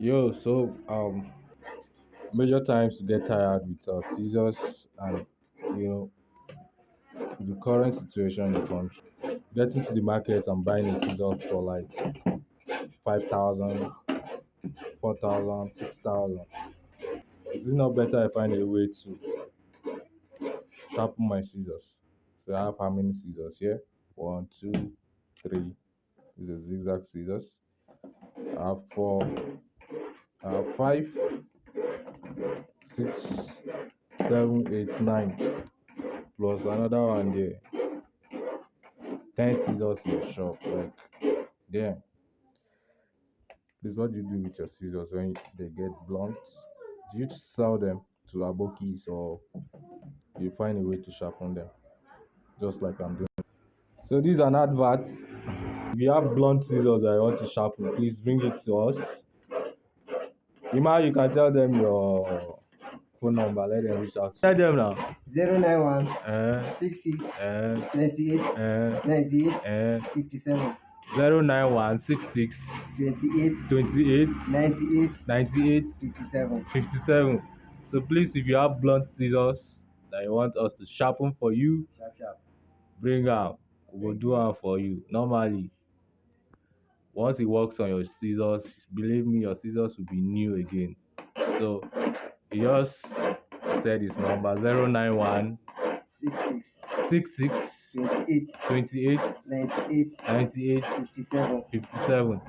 So major times to get tired with scissors and you know the current situation in the country. Getting to the market and buying a scissors for like 5,000, 4,000, 6,000. Is it not better I find a way to sharpen my scissors? So I have how many scissors here? One, two, three. This is zigzag scissors. I have four. I have five, six, seven, eight, nine. Plus another one there. 10 scissors in the shop. Like, damn. Please, what do you do with your scissors when they get blunt? Do you sell them to abokis or do you find a way to sharpen them? Just like I'm doing. So these are an advert. If you have blunt scissors that you want to sharpen, please bring it to us. Ima, you can tell them your phone number. Let them reach out. Tell them now. 091 Uh, 66 uh, 28 uh, 98 uh, 57 09166 28 28 98 98 57. 57. So please, if you have blunt scissors that you want us to sharpen for you, Sharp, sharp. bring out. We will do it for you. Normally, once it works on your scissors, believe me, your scissors will be new again. So he just said his number 091 66 66 28 28 98 98 57. 57.